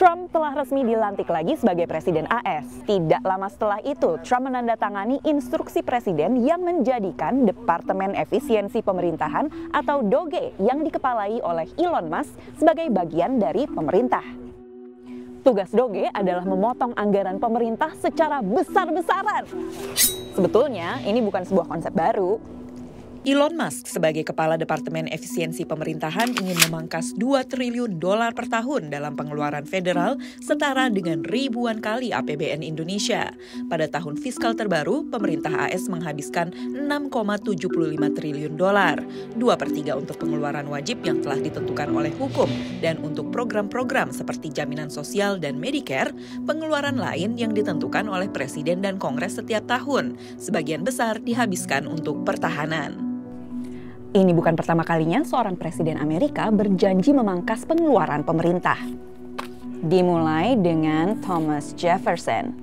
Trump telah resmi dilantik lagi sebagai Presiden AS. Tidak lama setelah itu, Trump menandatangani instruksi Presiden yang menjadikan Departemen Efisiensi Pemerintahan atau DOGE yang dikepalai oleh Elon Musk sebagai bagian dari pemerintah. Tugas DOGE adalah memotong anggaran pemerintah secara besar-besaran. Sebetulnya ini bukan sebuah konsep baru. Elon Musk sebagai Kepala Departemen Efisiensi Pemerintahan ingin memangkas $2 triliun per tahun dalam pengeluaran federal setara dengan ribuan kali APBN Indonesia. Pada tahun fiskal terbaru, pemerintah AS menghabiskan $6,75 triliun, 2/3 untuk pengeluaran wajib yang telah ditentukan oleh hukum, dan untuk program-program seperti jaminan sosial dan Medicare, pengeluaran lain yang ditentukan oleh Presiden dan Kongres setiap tahun. Sebagian besar dihabiskan untuk pertahanan. Ini bukan pertama kalinya seorang presiden Amerika berjanji memangkas pengeluaran pemerintah. Dimulai dengan Thomas Jefferson,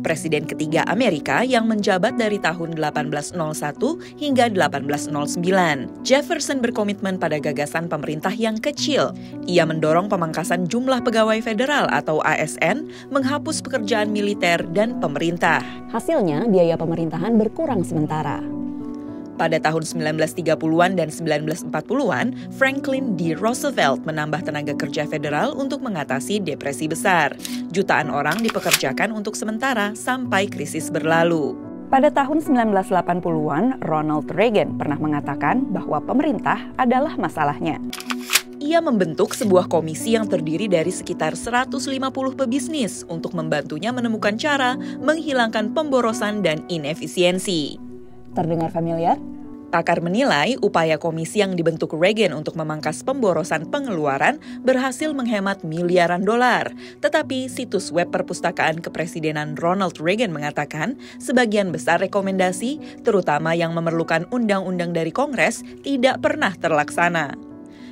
Presiden ketiga Amerika yang menjabat dari tahun 1801 hingga 1809. Jefferson berkomitmen pada gagasan pemerintah yang kecil. Ia mendorong pemangkasan jumlah pegawai federal atau ASN, menghapus pekerjaan militer dan pemerintah. Hasilnya, biaya pemerintahan berkurang sementara. Pada tahun 1930-an dan 1940-an, Franklin D. Roosevelt menambah tenaga kerja federal untuk mengatasi depresi besar. Jutaan orang dipekerjakan untuk sementara sampai krisis berlalu. Pada tahun 1980-an, Ronald Reagan pernah mengatakan bahwa pemerintah adalah masalahnya. Ia membentuk sebuah komisi yang terdiri dari sekitar 150 pebisnis untuk membantunya menemukan cara menghilangkan pemborosan dan inefisiensi. Terdengar familiar? Pakar menilai upaya komisi yang dibentuk Reagan untuk memangkas pemborosan pengeluaran berhasil menghemat miliaran dolar. Tetapi situs web perpustakaan kepresidenan Ronald Reagan mengatakan sebagian besar rekomendasi, terutama yang memerlukan undang-undang dari Kongres, tidak pernah terlaksana.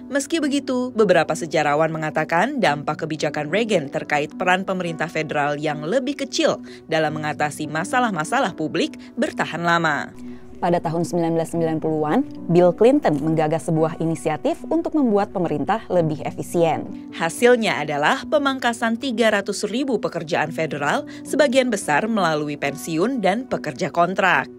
Meski begitu, beberapa sejarawan mengatakan dampak kebijakan Reagan terkait peran pemerintah federal yang lebih kecil dalam mengatasi masalah-masalah publik bertahan lama. Pada tahun 1990-an, Bill Clinton menggagas sebuah inisiatif untuk membuat pemerintah lebih efisien. Hasilnya adalah pemangkasan 300.000 pekerjaan federal, sebagian besar melalui pensiun dan pekerja kontrak.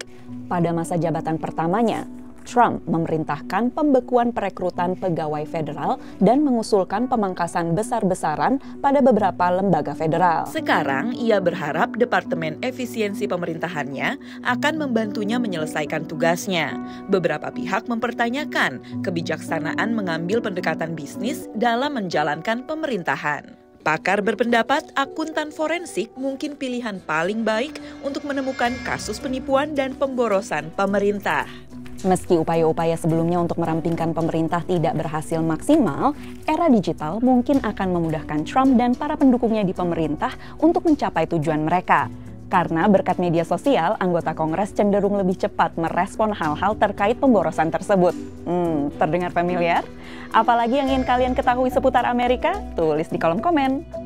Pada masa jabatan pertamanya, Trump memerintahkan pembekuan perekrutan pegawai federal dan mengusulkan pemangkasan besar-besaran pada beberapa lembaga federal. Sekarang, ia berharap Departemen Efisiensi Pemerintahannya akan membantunya menyelesaikan tugasnya. Beberapa pihak mempertanyakan kebijaksanaan mengambil pendekatan bisnis dalam menjalankan pemerintahan. Pakar berpendapat akuntan forensik mungkin pilihan paling baik untuk menemukan kasus penipuan dan pemborosan pemerintah. Meski upaya-upaya sebelumnya untuk merampingkan pemerintah tidak berhasil maksimal, era digital mungkin akan memudahkan Trump dan para pendukungnya di pemerintah untuk mencapai tujuan mereka. Karena berkat media sosial, anggota Kongres cenderung lebih cepat merespon hal-hal terkait pemborosan tersebut. Terdengar familiar? Apalagi yang ingin kalian ketahui seputar Amerika? Tulis di kolom komen.